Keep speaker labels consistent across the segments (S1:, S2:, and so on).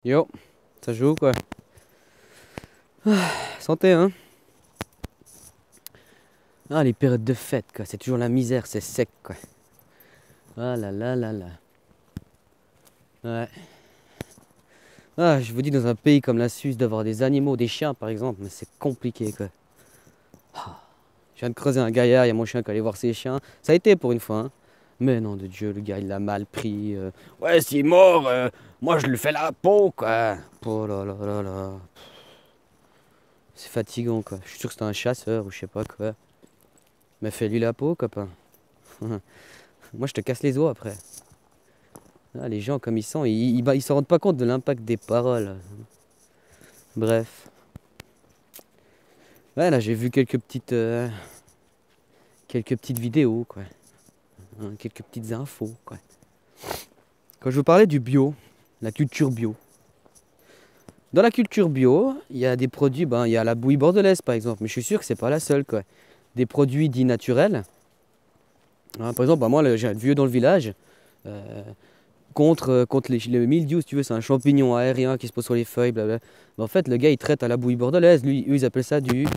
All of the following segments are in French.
S1: Yo, ça joue quoi. Santé hein. Ah les périodes de fête quoi, c'est toujours la misère, c'est sec quoi. Ah là là là là. Ouais. Ah je vous dis dans un pays comme la Suisse d'avoir des animaux, des chiens par exemple, mais c'est compliqué quoi. Ah, je viens de creuser un gaillard, il y a mon chien qui allait voir ses chiens. Ça a été pour une fois hein. Mais non de Dieu, le gars il l'a mal pris. Ouais s'il est mort, moi je lui fais la peau quoi. Oh là là là là. C'est fatigant quoi. Je suis sûr que c'était un chasseur ou je sais pas quoi. Mais fais-lui la peau copain. Moi, je te casse les os après. Ah, les gens, comme ils sont, ils se rendent pas compte de l'impact des paroles. Bref. Ouais, là, j'ai vu quelques petites vidéos, quoi. Hein, quelques petites infos, quoi. Quand je vous parlais du bio, la culture bio. Dans la culture bio, il y a des produits, ben, il y a la bouillie bordelaise, par exemple. Mais je suis sûr que c'est pas la seule, quoi. Des produits dits naturels. Hein, par exemple, ben, moi, j'ai un vieux dans le village. euh, contre le mildiou, si tu veux, c'est un champignon aérien qui se pose sur les feuilles, blablabla. Mais en fait, le gars, il traite à la bouillie bordelaise. Lui, eux, ils appellent ça du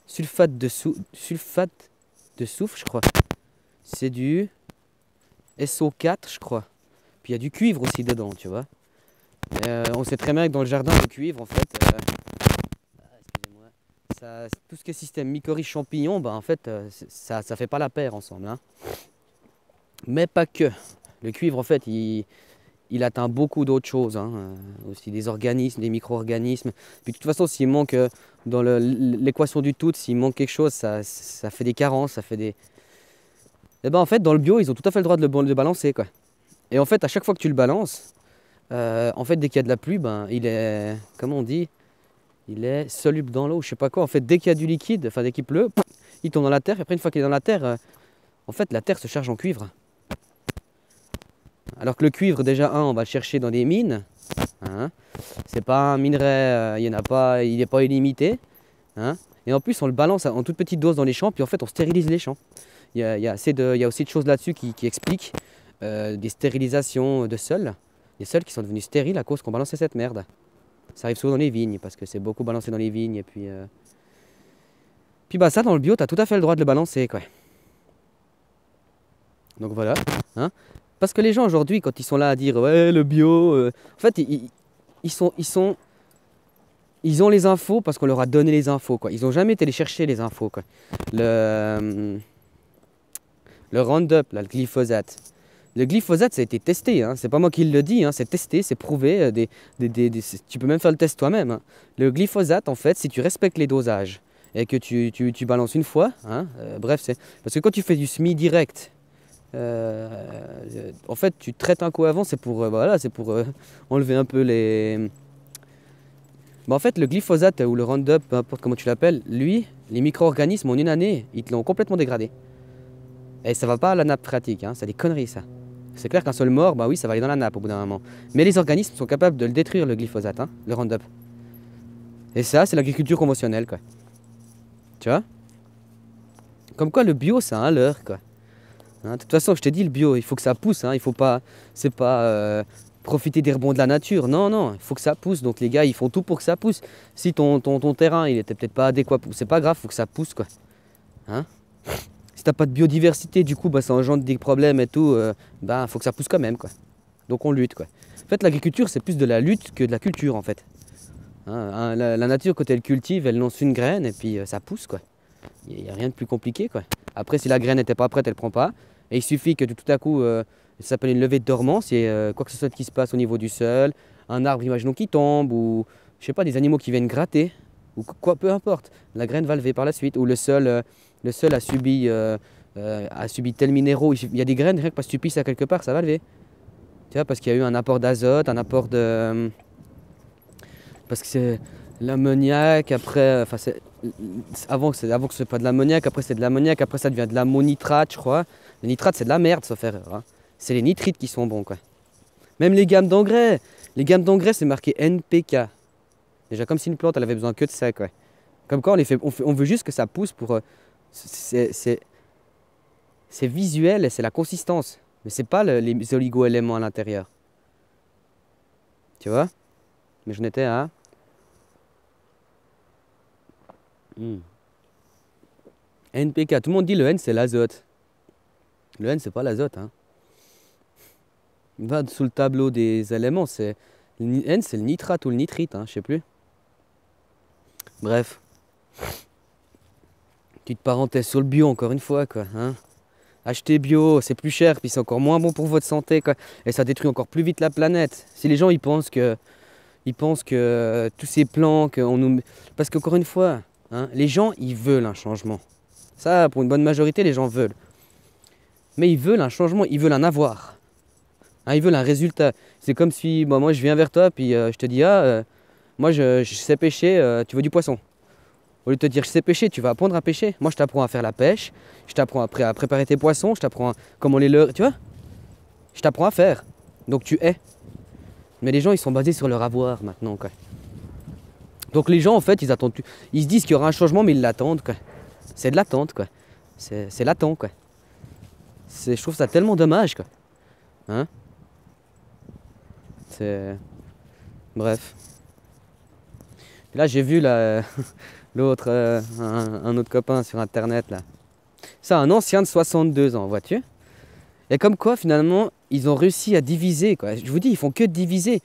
S1: sulfate de soufre, je crois. C'est du SO4, je crois. Puis il y a du cuivre aussi dedans, tu vois. On sait très bien que dans le jardin, le cuivre, en fait, excusez-moi, tout ce qui est système mycorhize champignon, bah, en fait, ça fait pas la paire ensemble. Hein. Mais pas que. Le cuivre, en fait, il atteint beaucoup d'autres choses, hein, aussi des organismes, des micro-organismes. Puis de toute façon, s'il manque dans l'équation du tout, s'il manque quelque chose, ça fait des carences, ça fait des... Et ben en fait, dans le bio, ils ont tout à fait le droit de le balancer, quoi. Et en fait, à chaque fois que tu le balances, en fait, dès qu'il y a de la pluie, ben, il est, comment on dit, il est soluble dans l'eau, je sais pas quoi. En fait, dès qu'il y a du liquide, enfin dès qu'il pleut, il tombe dans la terre. Et après, une fois qu'il est dans la terre, en fait, la terre se charge en cuivre. Alors que le cuivre, déjà, on va le chercher dans des mines. Hein. C'est pas un minerai, il y en a pas, il n'est pas illimité. Hein. Et en plus, on le balance en toute petite dose dans les champs, puis en fait, on stérilise les champs. Il y a aussi de choses là-dessus qui expliquent des stérilisations de sols. Des sols qui sont devenus stériles à cause qu'on balançait cette merde. Ça arrive souvent dans les vignes, parce que c'est beaucoup balancé dans les vignes. Et puis bah, ça, dans le bio, tu as tout à fait le droit de le balancer. Quoi. Donc voilà. Hein. Parce que les gens aujourd'hui, quand ils sont là à dire ouais, le bio, en fait, ils ont les infos parce qu'on leur a donné les infos, quoi. Ils n'ont jamais été les chercher, les infos, quoi. Le Roundup, là, le glyphosate. Le glyphosate, ça a été testé, hein. C'est pas moi qui le dis, hein. C'est testé, c'est prouvé. Tu peux même faire le test toi-même. Hein. Le glyphosate, en fait, si tu respectes les dosages et que tu balances une fois, hein, bref, c'est... Parce que quand tu fais du semi direct, en fait, tu traites un coup avant, c'est pour, voilà, c'est pour enlever un peu les... Bah en fait, le glyphosate ou le Roundup, peu importe comment tu l'appelles, lui, les micro-organismes en une année, ils te l'ont complètement dégradé. Et ça va pas à la nappe phréatique, hein, c'est des conneries ça. C'est clair qu'un sol mort, bah oui, ça va aller dans la nappe au bout d'un moment. Mais les organismes sont capables de le détruire, le glyphosate, hein, le Roundup. Et ça, c'est l'agriculture conventionnelle, quoi. Tu vois? Comme quoi, le bio, c'est un leurre, quoi. Hein, de toute façon, je t'ai dit, le bio, il faut que ça pousse, hein, il faut pas... C'est pas... profiter des rebonds de la nature. Non, non, il faut que ça pousse. Donc les gars, ils font tout pour que ça pousse. Si ton terrain, il était peut-être pas adéquat, c'est pas grave, il faut que ça pousse, quoi. Hein? Si t'as pas de biodiversité, du coup, bah, ça engendre des problèmes et tout, bah, faut que ça pousse quand même, quoi. Donc on lutte, quoi. En fait, l'agriculture, c'est plus de la lutte que de la culture, en fait. Hein, la nature, quand elle cultive, elle lance une graine et puis ça pousse, quoi. Il n'y a rien de plus compliqué, quoi. Après, si la graine n'était pas prête, elle prend pas. Et il suffit que tout à coup, ça s'appelle une levée de dormance, il y ait quoi que ce soit qui se passe au niveau du sol, un arbre, imaginons, qui tombe, ou je sais pas, des animaux qui viennent gratter, ou quoi, peu importe. La graine va lever par la suite, ou le sol a subi tel minéraux. Il y a des graines, rien que parce que tu pisses à quelque part, ça va lever. Tu vois, parce qu'il y a eu un apport d'azote, un apport de... Parce que c'est l'ammoniac, après, enfin, avant que ce soit pas de l'ammoniac, après c'est de l'ammoniac, après ça devient de l'ammonitrate, je crois. Le nitrate, c'est de la merde, sauf erreur. Hein. C'est les nitrites qui sont bons, quoi. Même les gammes d'engrais. Les gammes d'engrais, c'est marqué NPK. Déjà, comme si une plante, elle avait besoin que de ça, quoi. Comme quoi, on veut juste que ça pousse pour... c'est visuel et c'est la consistance. Mais c'est pas les oligo-éléments à l'intérieur. Tu vois? mais j'en étais à... NPK, tout le monde dit le N c'est l'azote. Le N c'est pas l'azote. Hein. Va sous le tableau des éléments, c'est... Le N c'est le nitrate ou le nitrite, hein, je sais plus. Bref. Petite parenthèse sur le bio encore une fois quoi. Hein. Acheter bio, c'est plus cher, puis c'est encore moins bon pour votre santé quoi. Et ça détruit encore plus vite la planète. Si les gens ils pensent que tous ces plans qu'on nous... Parce qu'encore une fois, hein, les gens ils veulent un changement. Ça, pour une bonne majorité, les gens veulent. Mais ils veulent un changement, ils veulent un avoir. Hein, ils veulent un résultat. C'est comme si bon, moi je viens vers toi, puis je te dis moi je sais pêcher, tu veux du poisson. Au lieu de te dire je sais pêcher, tu vas apprendre à pêcher. Moi je t'apprends à faire la pêche, je t'apprends après à préparer tes poissons, je t'apprends comment les leurrer, tu vois. Je t'apprends à faire. Donc tu es. Mais les gens ils sont basés sur leur avoir maintenant quoi. Donc les gens en fait ils attendent, ils se disent qu'il y aura un changement mais ils l'attendent quoi. C'est de l'attente quoi. C'est latent quoi. Je trouve ça tellement dommage quoi. Hein? C'est... Bref. Et là j'ai vu l'autre, un autre copain sur internet là. C'est un ancien de 62 ans, vois-tu? Et comme quoi finalement ils ont réussi à diviser quoi. Je vous dis ils font que diviser.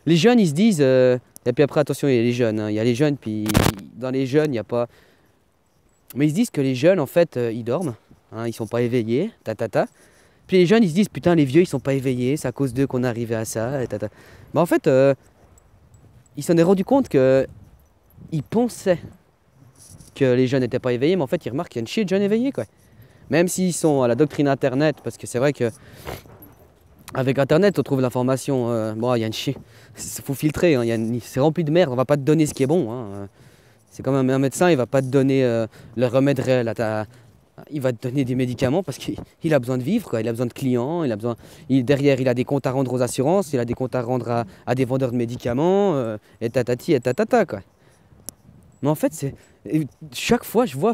S1: Les jeunes ils se disent et puis après attention il y a les jeunes, hein. Il y a les jeunes puis dans les jeunes il n'y a pas... Mais ils se disent que les jeunes en fait ils dorment, hein, ils sont pas éveillés, Puis les jeunes ils se disent putain les vieux ils sont pas éveillés, c'est à cause d'eux qu'on est arrivé à ça, Mais en fait ils s'en est rendu compte que ils pensaient que les jeunes n'étaient pas éveillés, mais en fait ils remarquent qu'il y a une chier de jeunes éveillés quoi. Même s'ils sont à la doctrine internet, parce que c'est vrai que avec internet on trouve l'information, bon il y a une chier, il faut filtrer, hein, c'est rempli de merde, on va pas te donner ce qui est bon. Hein. C'est comme un médecin, il va pas te donner le remède réel il va te donner des médicaments parce qu'il a besoin de vivre, quoi. Il a besoin de clients, derrière il a des comptes à rendre aux assurances, il a des comptes à rendre à des vendeurs de médicaments, et tatati et tatata quoi. Mais en fait, chaque fois je vois,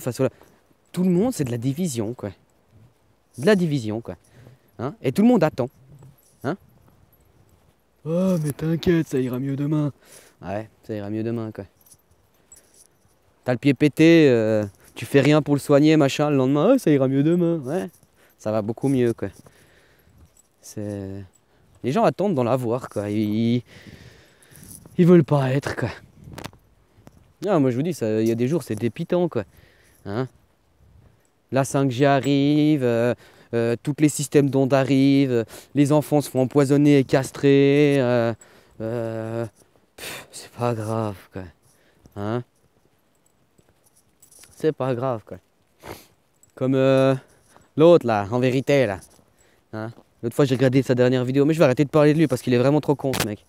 S1: tout le monde c'est de la division quoi. De la division quoi. Hein? Et tout le monde attend. Hein? Oh mais t'inquiète, ça ira mieux demain. Ouais, ça ira mieux demain quoi. T'as le pied pété, tu fais rien pour le soigner, machin, le lendemain, ça ira mieux demain. Ouais, ça va beaucoup mieux, quoi. Les gens attendent d'en l'avoir, quoi. Ils veulent pas être, quoi. Ah, moi, je vous dis, il y a des jours, c'est dépitant, quoi. Hein? La 5G arrive, tous les systèmes d'ondes arrivent, les enfants se font empoisonner et castrer. C'est pas grave, quoi. Hein? C'est pas grave quoi. Comme l'autre là, en vérité là. Hein? L'autre fois j'ai regardé sa dernière vidéo, mais je vais arrêter de parler de lui parce qu'il est vraiment trop con ce mec.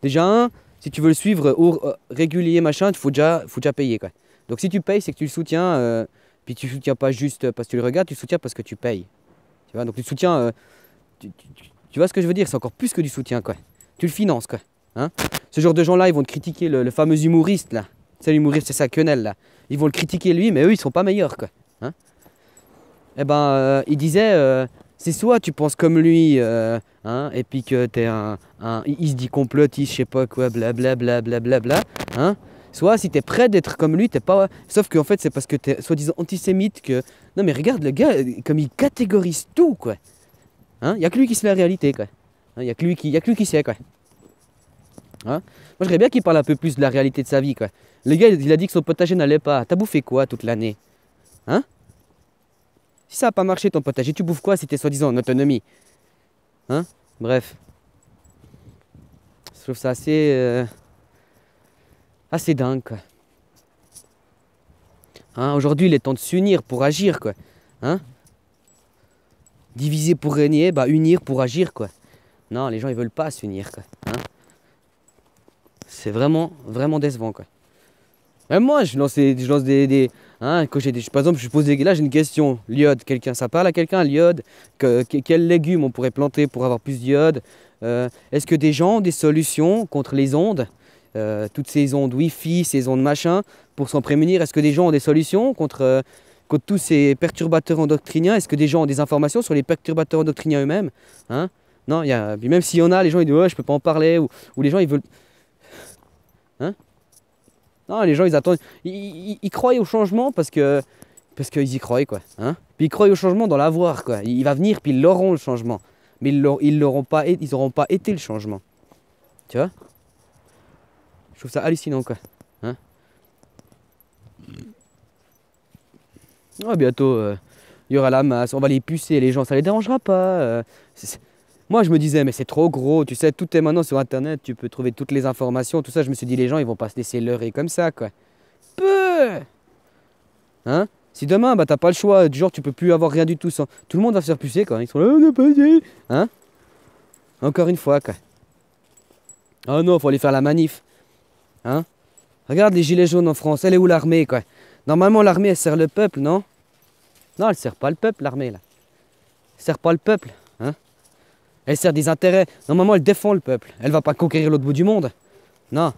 S1: Déjà, si tu veux le suivre régulier machin, il faut déjà payer quoi. Donc si tu payes, c'est que tu le soutiens, puis tu le soutiens pas juste parce que tu le regardes, tu le soutiens parce que tu payes. Tu vois, donc tu le soutiens, tu vois ce que je veux dire, c'est encore plus que du soutien quoi. Tu le finances quoi. Hein? Ce genre de gens là, ils vont te critiquer le fameux humoriste là. C'est l'humoriste, c'est sa quenelle là. Ils vont le critiquer lui, mais eux ils sont pas meilleurs quoi. Hein? Et ben il disait, c'est soit tu penses comme lui, hein, et puis que t'es il se dit complotiste, je sais pas quoi, blablabla, hein. Soit si t'es prêt d'être comme lui, t'es pas. Sauf qu'en fait c'est parce que t'es soi-disant antisémite que. Non mais regarde le gars, comme il catégorise tout quoi. Hein? Y a que lui qui sait la réalité quoi. Hein? Y a que lui qui sait quoi. Hein? Moi j'aimerais bien qu'il parle un peu plus de la réalité de sa vie quoi. Le gars il a dit que son potager n'allait pas. T'as bouffé quoi toute l'année? Hein? Si ça n'a pas marché ton potager, tu bouffes quoi si t'es soi-disant en autonomie? Hein? Bref. Je trouve ça assez dingue quoi. Hein? Aujourd'hui il est temps de s'unir pour agir quoi. Hein? Diviser pour régner, bah unir pour agir quoi. Non, les gens ils veulent pas s'unir quoi. Hein? C'est vraiment, vraiment décevant quoi. Même moi je lance des hein, quand par exemple je pose là j'ai une question, l'iode, ça parle à quelqu'un, l'iode, quels légumes on pourrait planter pour avoir plus d'iode, est-ce que des gens ont des solutions contre les ondes, toutes ces ondes wifi, ces ondes machin, pour s'en prémunir, est-ce que des gens ont des solutions contre tous ces perturbateurs endocriniens, est-ce que des gens ont des informations sur les perturbateurs endocriniens eux-mêmes, hein? Non, même s'il y en a, les gens ils disent ouais je peux pas en parler, ou les gens ils veulent... Hein? Non, les gens, ils attendent. Ils croient au changement parce qu'ils y croient, quoi. Hein? Puis ils croient au changement dans l'avoir, quoi. Il va venir, puis ils l'auront, le changement. Mais ils l'auront pas, ils auront pas été le changement. Tu vois? Je trouve ça hallucinant, quoi. Hein? Ah, bientôt, il y aura la masse, on va les pucer, les gens, ça les dérangera pas. Moi, je me disais, mais c'est trop gros, tu sais, tout est maintenant sur Internet, tu peux trouver toutes les informations, tout ça. Je me suis dit, les gens, ils vont pas se laisser leurrer comme ça, quoi. Peu! Hein? Si demain, bah, t'as pas le choix, du genre, tu peux plus avoir rien du tout sans. Tout le monde va se faire pucer, quoi. Ils sont là, on n'a pas dit. Hein? Encore une fois, quoi. Oh non, faut aller faire la manif. Hein? Regarde les gilets jaunes en France, elle est où l'armée, quoi? Normalement, l'armée, elle sert le peuple, non? Non, elle sert pas le peuple, l'armée, là. Elle sert pas le peuple, hein? Elle sert des intérêts. Normalement, elle défend le peuple. Elle va pas conquérir l'autre bout du monde. Non.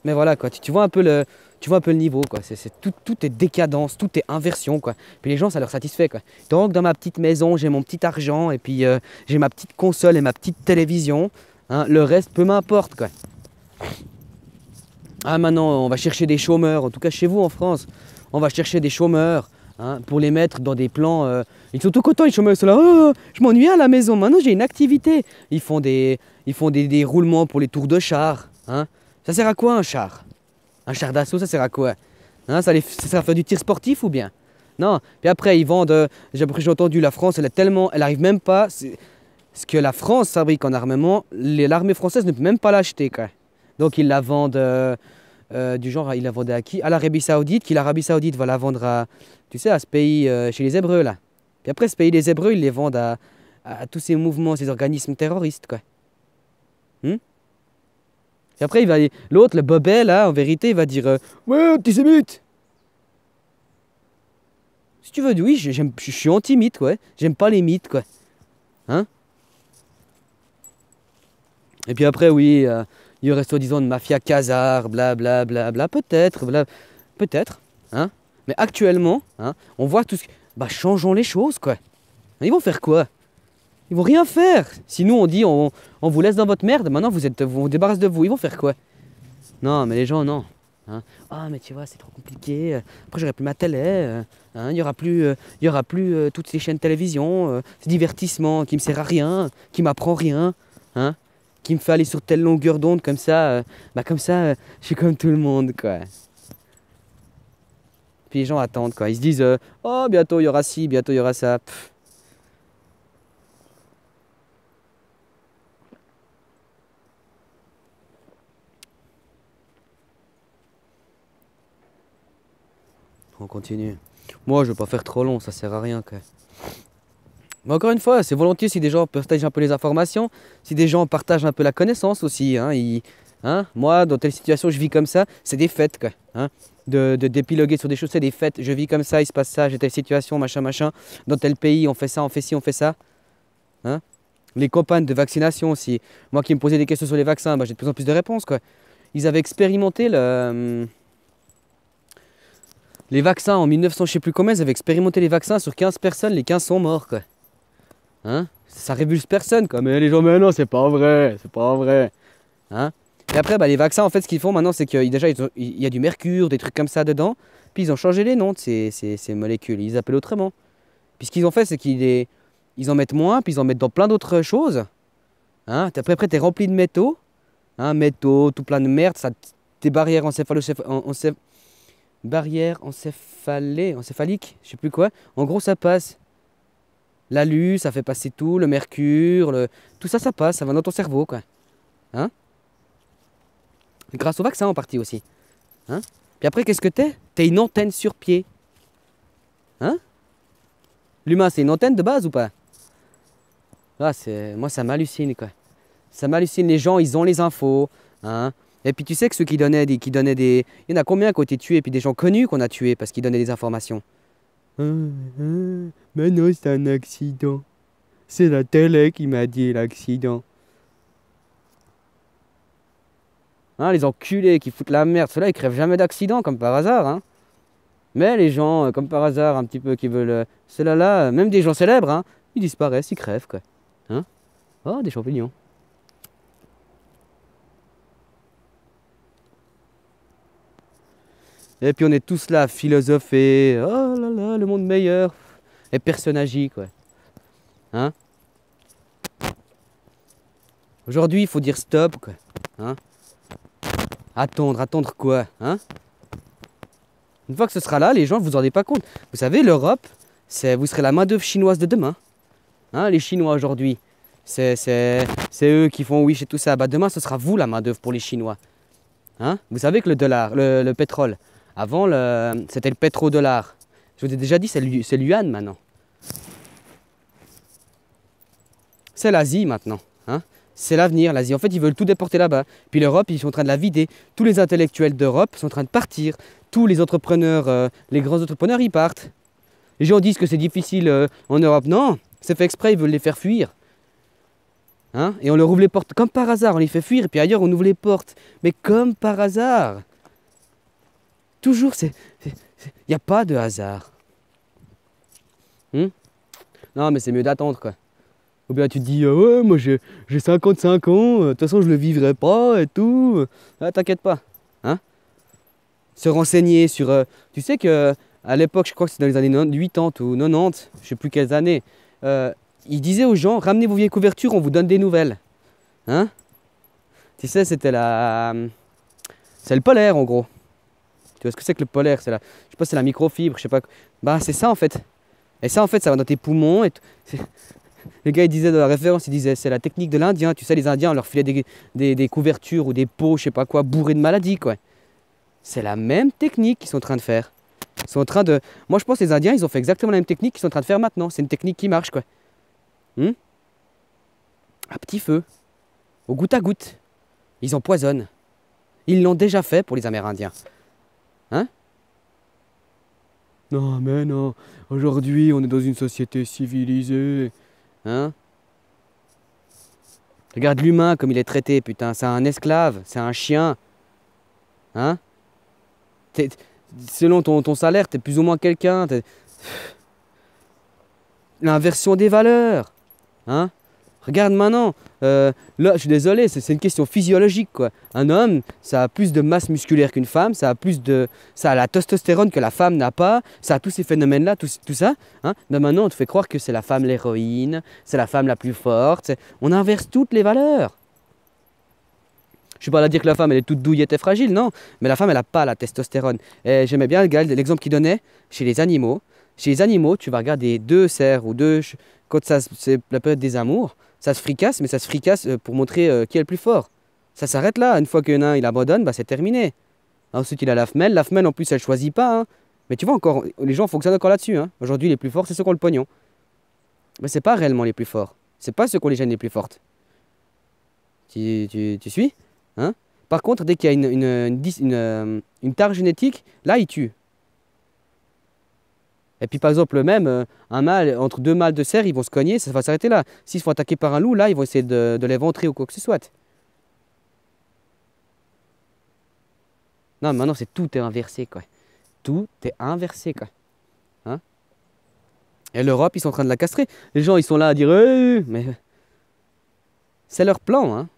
S1: Mais voilà, quoi. Tu vois un peu le niveau, quoi. Tout est décadence, tout est inversion, quoi. Puis les gens, ça leur satisfait, quoi. Donc, dans ma petite maison, j'ai mon petit argent, et puis j'ai ma petite console et ma petite télévision. Hein. Le reste, peu m'importe, quoi. Ah, maintenant, on va chercher des chômeurs, en tout cas chez vous en France. On va chercher des chômeurs, hein, pour les mettre dans des plans. Ils sont tout contents, les chômeurs. Ils sont là, oh, je m'ennuie à la maison. Maintenant, j'ai une activité. Ils font des roulements pour les tours de char. Hein. Ça sert à quoi, un char? Un char d'assaut, ça sert à quoi? Hein, ça sert à faire du tir sportif ou bien? Non. Puis après, ils vendent. J'ai entendu, la France, elle arrive même pas. Ce que la France fabrique en armement, l'armée française ne peut même pas l'acheter, quoi. Donc ils la vendent, du genre, ils la vendaient à qui? À l'Arabie Saoudite, qui l'Arabie Saoudite va la vendre à, tu sais, à ce pays, chez les Hébreux, là. Puis après, ce pays des Hébreux, ils les vendent à tous ces mouvements, ces organismes terroristes, quoi. Hmm. Et après, l'autre, le bobet, là, en vérité, il va dire, ouais, antisémite! Si tu veux, oui, je suis anti-mythe, ouais. J'aime pas les mythes, quoi. Hein? Et puis après, oui, il y aurait soi-disant une mafia khazare, blablabla, peut-être, peut-être, hein. Mais actuellement, hein, on voit tout ce que. Bah, changeons les choses, quoi. Ils vont faire quoi? Ils vont rien faire. Si nous, on dit, on vous laisse dans votre merde, maintenant, on débarrasse de vous. Ils vont faire quoi? Non, mais les gens, non. Hein. Ah, mais tu vois, c'est trop compliqué. Après, j'aurai plus ma télé. Hein, il y aura plus toutes ces chaînes de télévision, ce divertissement qui me sert à rien, qui m'apprend rien. Hein. Qui me fait aller sur telle longueur d'onde comme ça, je suis comme tout le monde, quoi. Puis les gens attendent, quoi. Ils se disent, oh, bientôt il y aura ci, bientôt il y aura ça. Pff. On continue. Moi, je veux pas faire trop long, ça sert à rien, quoi. Mais encore une fois, c'est volontiers si des gens partagent un peu les informations, si des gens partagent un peu la connaissance aussi. Hein, hein, moi, dans telle situation, je vis comme ça, c'est des faits, quoi. Hein, d'épiloguer sur des choses, c'est des faits. Je vis comme ça, il se passe ça, j'ai telle situation, machin, machin. Dans tel pays, on fait ça, on fait ci, on fait ça. Hein. Les campagnes de vaccination aussi. Moi qui me posais des questions sur les vaccins, bah, j'ai de plus en plus de réponses, quoi. Ils avaient expérimenté les vaccins en 1900, je sais plus combien, ils avaient expérimenté les vaccins sur 15 personnes, les 15 sont morts, quoi. Hein? Ça révulse personne, quoi. Mais les gens, mais non, c'est pas vrai, c'est pas vrai. Hein? Et après, bah, les vaccins, en fait, ce qu'ils font maintenant, c'est qu'il déjà, il y a du mercure, des trucs comme ça dedans. Puis ils ont changé les noms de ces molécules. Ils les appellent autrement. Puis ce qu'ils ont fait, c'est ils en mettent moins, puis ils en mettent dans plein d'autres choses. Hein? Après, t'es rempli de métaux. Hein? Métaux, tout plein de merde. Ça, tes barrières encéphaliques, je sais plus quoi. En gros, ça passe. L'alu, ça fait passer tout, le mercure, tout ça, ça passe, ça va dans ton cerveau, quoi. Hein? Grâce au vaccin en partie aussi. Hein? Puis après, qu'est-ce que t'es? T'es une antenne sur pied. Hein? L'humain, c'est une antenne de base ou pas? Ah, moi, ça m'hallucine, quoi. Ça m'hallucine, les gens, ils ont les infos. Hein? Et puis tu sais que ceux qui donnaient des. Il y en a combien qui ont été tués, puis des gens connus qu'on a tués parce qu'ils donnaient des informations? Mais non, c'est un accident. C'est la télé qui m'a dit l'accident. Hein, les enculés qui foutent la merde, ceux-là, ils crèvent jamais d'accident, comme par hasard. Hein. Mais les gens, comme par hasard, un petit peu, qui veulent. Ceux-là, même des gens célèbres, hein, ils disparaissent, ils crèvent, quoi. Hein? Oh, des champignons. Et puis on est tous là à philosopher. Oh là là, le monde meilleur. Et personne agit, quoi. Hein? Aujourd'hui, il faut dire stop, quoi. Hein? Attendre quoi? Hein? Une fois que ce sera là, les gens ne vous en rendez pas compte. Vous savez, l'Europe, vous serez la main-d'œuvre chinoise de demain. Hein? Les Chinois aujourd'hui, c'est eux qui font Wish et tout ça. Bah, demain, ce sera vous la main-d'œuvre pour les Chinois. Hein? Vous savez que le dollar, le pétrole, avant, c'était le pétrodollar. Je vous ai déjà dit, c'est l'yuan maintenant. C'est l'Asie maintenant. Hein? C'est l'avenir, l'Asie. En fait, ils veulent tout déporter là-bas. Puis l'Europe, ils sont en train de la vider. Tous les intellectuels d'Europe sont en train de partir. Tous les entrepreneurs, les grands entrepreneurs, ils partent. Les gens disent que c'est difficile en Europe. Non, c'est fait exprès, ils veulent les faire fuir. Hein? Et on leur ouvre les portes comme par hasard. On les fait fuir et puis ailleurs, on ouvre les portes. Mais comme par hasard. Toujours, il n'y a pas de hasard. Non, mais c'est mieux d'attendre, quoi. Ou bien tu te dis, ah ouais, moi j'ai 55 ans, de toute façon je le vivrai pas et tout. Ah, t'inquiète pas. Hein? Se renseigner sur... tu sais que à l'époque, je crois que c'est dans les années 80 ou 90, je sais plus quelles années, ils disaient aux gens, ramenez vos vieilles couvertures, on vous donne des nouvelles. Hein? Tu sais, c'était c'est le polaire en gros. Tu vois ce que c'est que le polaire? Je sais pas, c'est la microfibre, je sais pas. Bah c'est ça en fait. Et ça en fait, ça va dans tes poumons et le gars il disait dans la référence, il disait c'est la technique de l'Indien. Tu sais, les Indiens on leur filait des couvertures ou des pots, je sais pas quoi, bourrés de maladies quoi. C'est la même technique qu'ils sont en train de faire. Ils sont en train de... Moi je pense que les Indiens ils ont fait exactement la même technique qu'ils sont en train de faire maintenant. C'est une technique qui marche quoi. À petit feu, au goutte à goutte. Ils empoisonnent. Ils l'ont déjà fait pour les Amérindiens. Hein? Non mais non, aujourd'hui on est dans une société civilisée. Hein? Regarde l'humain comme il est traité, putain. C'est un esclave, c'est un chien. Hein? Selon ton salaire, t'es plus ou moins quelqu'un. L'inversion des valeurs. Hein? Regarde maintenant. Là, je suis désolé, c'est une question physiologique, quoi. Un homme, ça a plus de masse musculaire qu'une femme, ça a la testostérone que la femme n'a pas, ça a tous ces phénomènes-là, tout ça. Hein? Mais maintenant, on te fait croire que c'est la femme l'héroïne, c'est la femme la plus forte. On inverse toutes les valeurs. Je suis pas là à dire que la femme elle est toute douillette et fragile, non. Mais la femme elle n'a pas la testostérone. Et j'aimais bien l'exemple qu'il donnait chez les animaux. Chez les animaux, tu vas regarder deux cerfs ou quand c'est la période des amours, ça se fricasse, mais ça se fricasse pour montrer qui est le plus fort. Ça s'arrête là. Une fois qu'un il abandonne, bah, c'est terminé. Ensuite il a la femelle. La femelle en plus elle choisit pas. Hein. Mais tu vois encore, les gens fonctionnent encore là-dessus. Hein. Aujourd'hui les plus forts c'est ceux qui ont le pognon. Mais c'est pas réellement les plus forts. C'est pas ceux qui ont les gènes les plus fortes. Tu suis? Hein? Par contre, dès qu'il y a une tare génétique, là, il tue. Et puis, par exemple, même un mâle, entre deux mâles de cerfs, ils vont se cogner, ça va s'arrêter là. S'ils se font attaquer par un loup, là, ils vont essayer de les ventrer ou quoi que ce soit. Non, maintenant, tout est inversé, quoi. Tout est inversé, quoi. Hein? Et l'Europe, ils sont en train de la castrer. Les gens, ils sont là à dire, mais c'est leur plan, hein.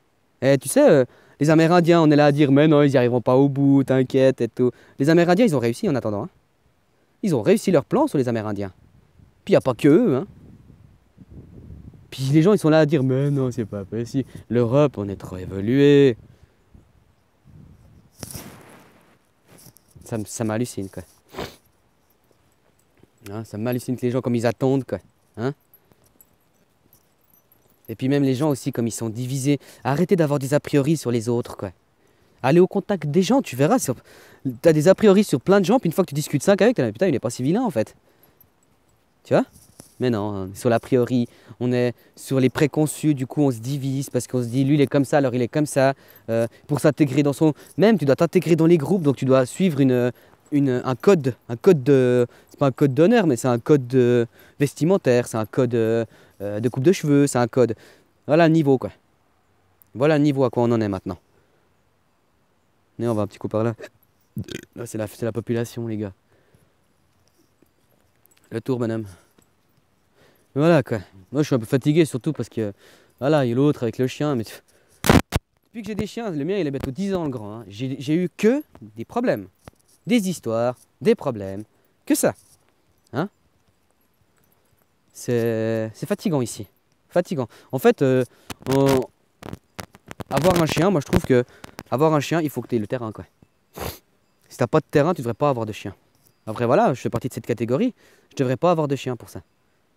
S1: Et tu sais... les Amérindiens, on est là à dire, mais non, ils n'y arriveront pas au bout, t'inquiète et tout. Les Amérindiens, ils ont réussi en attendant. Hein. Ils ont réussi leur plan sur les Amérindiens. Puis il n'y a pas que eux. Hein. Puis les gens, ils sont là à dire, mais non, c'est pas possible. L'Europe, on est trop évolué. Ça m'hallucine, quoi. Hein, ça m'hallucine que les gens, comme ils attendent, quoi. Hein? Et puis même les gens aussi, comme ils sont divisés. Arrêtez d'avoir des a priori sur les autres, quoi. Allez au contact des gens, tu verras. T'as des a priori sur plein de gens, puis une fois que tu discutes 5 avec, t'es là, putain, il est pas si vilain, en fait. Tu vois? Mais non, sur l'a priori, on est sur les préconçus, du coup on se divise, parce qu'on se dit, lui il est comme ça, alors il est comme ça. Pour s'intégrer dans son... Même, tu dois t'intégrer dans les groupes, donc tu dois suivre un code de... C'est pas un code d'honneur, mais c'est un code vestimentaire, c'est un code... de coupe de cheveux, c'est un code. Voilà le niveau, quoi. Voilà le niveau à quoi on en est maintenant. Et on va un petit coup par là. Là, c'est la population, les gars. Le tour, madame. Voilà, quoi. Moi, je suis un peu fatigué, surtout parce que... Voilà, il y a l'autre avec le chien, mais... Depuis que j'ai des chiens, le mien, il est bientôt 10 ans, le grand. Hein. J'ai eu que des problèmes. des histoires, des problèmes, que ça. Hein? C'est fatigant ici. Fatigant. En fait, avoir un chien, moi je trouve que avoir un chien, il faut que tu aies le terrain, quoi. Si t'as pas de terrain, tu devrais pas avoir de chien. Après voilà, je fais partie de cette catégorie. Je devrais pas avoir de chien pour ça.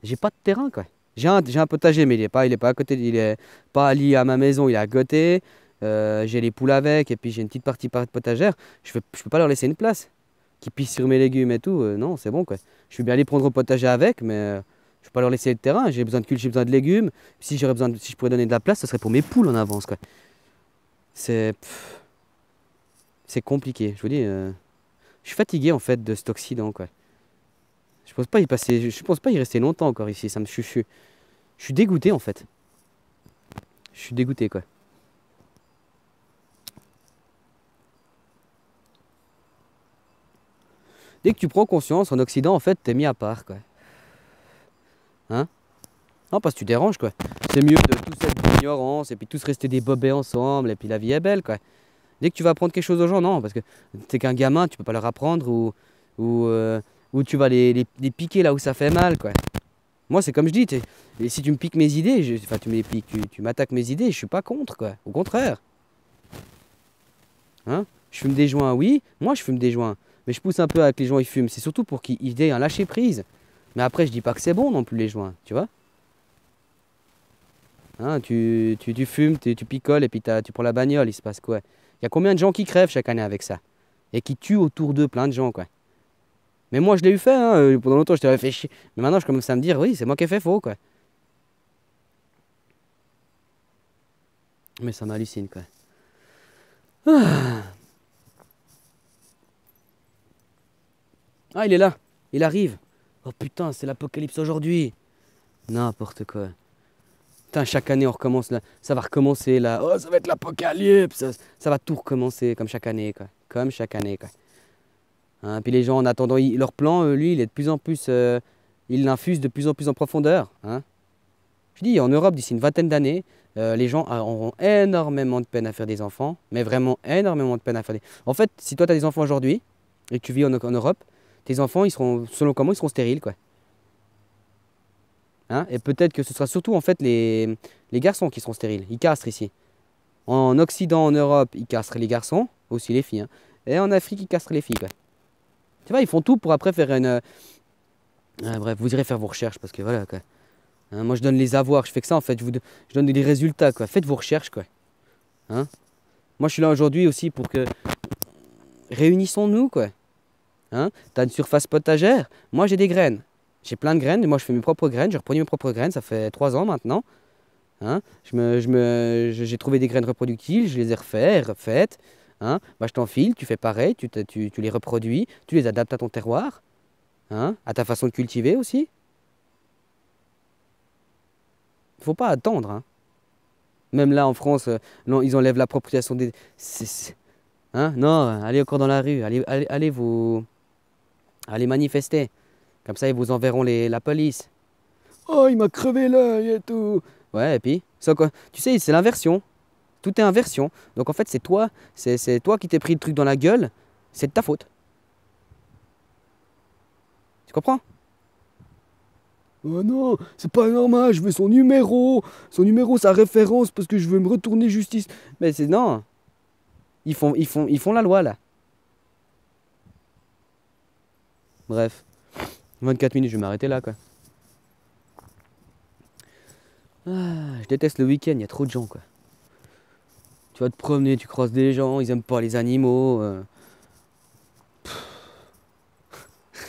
S1: J'ai pas de terrain, quoi. J'ai un potager, mais il est pas à côté, il est pas lié à ma maison, il est à côté. J'ai les poules avec, et puis j'ai une petite partie potagère. Je peux pas leur laisser une place. Qui pissent sur mes légumes et tout. Non, c'est bon, quoi. Je suis bien aller prendre au potager avec, mais je peux pas leur laisser le terrain. J'ai besoin de j'ai besoin de légumes. Si si je pourrais donner de la place, ce serait pour mes poules en avance, quoi. C'est c'est compliqué. Je vous dis, je suis fatigué en fait de cet Occident, quoi. Je pense pas y rester longtemps encore ici. Je suis dégoûté en fait. Je suis dégoûté, quoi. Dès que tu prends conscience, en Occident, en fait, t'es mis à part, quoi. Hein? Non, parce que tu déranges, quoi. C'est mieux de tous être d'ignorance et puis tous rester des bobets ensemble et puis la vie est belle, quoi. Dès que tu vas apprendre quelque chose aux gens, non, parce que t'es qu'un gamin, tu peux pas leur apprendre ou, ou tu vas les piquer là où ça fait mal, quoi. Moi, c'est comme je dis, et si tu me piques mes idées, enfin, tu me les piques, tu m'attaques mes idées, je suis pas contre, quoi. Au contraire. Hein? Je fume des joints, oui, moi je fume des joints. Mais je pousse un peu avec les gens ils fument. C'est surtout pour qu'ils aient un lâcher prise. Mais après, je dis pas que c'est bon non plus les joints, tu vois? Hein, tu fumes, tu picoles et puis tu prends la bagnole, il se passe quoi? Il y a combien de gens qui crèvent chaque année avec ça? Et qui tuent autour d'eux plein de gens, quoi. Mais moi, je l'ai eu fait, hein. Pendant longtemps, je t'avais fait chier. Mais maintenant, je commence à me dire, oui, c'est moi qui ai fait faux, quoi. Mais ça m'hallucine, quoi. Ah, il est là. Il arrive. Oh putain, c'est l'apocalypse aujourd'hui. N'importe quoi. Putain, chaque année, on recommence là. Ça va recommencer là. Oh, ça va être l'apocalypse. Ça va tout recommencer comme chaque année, quoi. Comme chaque année, quoi. Hein, puis les gens, en attendant, leur plan, lui, il est de plus en plus. Il l'infuse de plus en plus en profondeur. Hein. Je dis, en Europe, d'ici une vingtaine d'années, les gens auront énormément de peine à faire des enfants. Mais vraiment énormément de peine à faire des. En fait, si toi, tu as des enfants aujourd'hui et que tu vis en Europe, tes enfants, ils seront, selon comment, ils seront stériles, quoi. Hein, et peut-être que ce sera surtout en fait les garçons qui seront stériles. Ils castrent ici. En Occident, en Europe, ils castrent les garçons, aussi les filles. Hein. Et en Afrique, ils castrent les filles, quoi. Tu vois, ils font tout pour après faire une. Bref, vous irez faire vos recherches parce que voilà, quoi. Hein, moi, je donne les avoirs, je fais que ça en fait. Je donne des résultats, quoi. Faites vos recherches, quoi. Hein. Moi, je suis là aujourd'hui aussi pour que. Réunissons-nous, quoi. Hein. T'as une surface potagère. Moi, j'ai des graines. J'ai plein de graines. Moi, je fais mes propres graines. J'ai reproduit mes propres graines. Ça fait 3 ans maintenant. Hein. J'ai trouvé des graines reproductibles. Je les ai refaites. Hein. Bah, je t'enfile. Tu fais pareil. Tu les reproduis. Tu les adaptes à ton terroir. Hein. À ta façon de cultiver aussi. Faut pas attendre. Hein. Même là, en France, non, ils enlèvent l'appropriation des... Hein. Non, allez encore dans la rue. Allez manifester. Comme ça, ils vous enverront la police. Oh, il m'a crevé l'œil et tout. Ouais, et puis, ça, quoi. Tu sais, c'est l'inversion. Tout est inversion. Donc en fait, c'est toi qui t'es pris le truc dans la gueule. C'est de ta faute. Tu comprends? Oh non, c'est pas normal, je veux son numéro. Son numéro, sa référence, parce que je veux me retourner justice. Mais c'est non. Ils font la loi là. Bref. 24 minutes, je vais m'arrêter là, quoi. Ah, je déteste le week-end, il y a trop de gens, quoi. Tu vas te promener, tu croises des gens, ils aiment pas les animaux.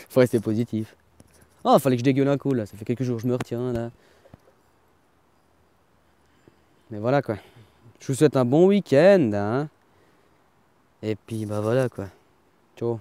S1: Faut rester positif. Oh, fallait que je dégueule un coup, là. Ça fait quelques jours que je me retiens, là. Mais voilà, quoi. Je vous souhaite un bon week-end, hein. Et puis, bah voilà, quoi. Ciao.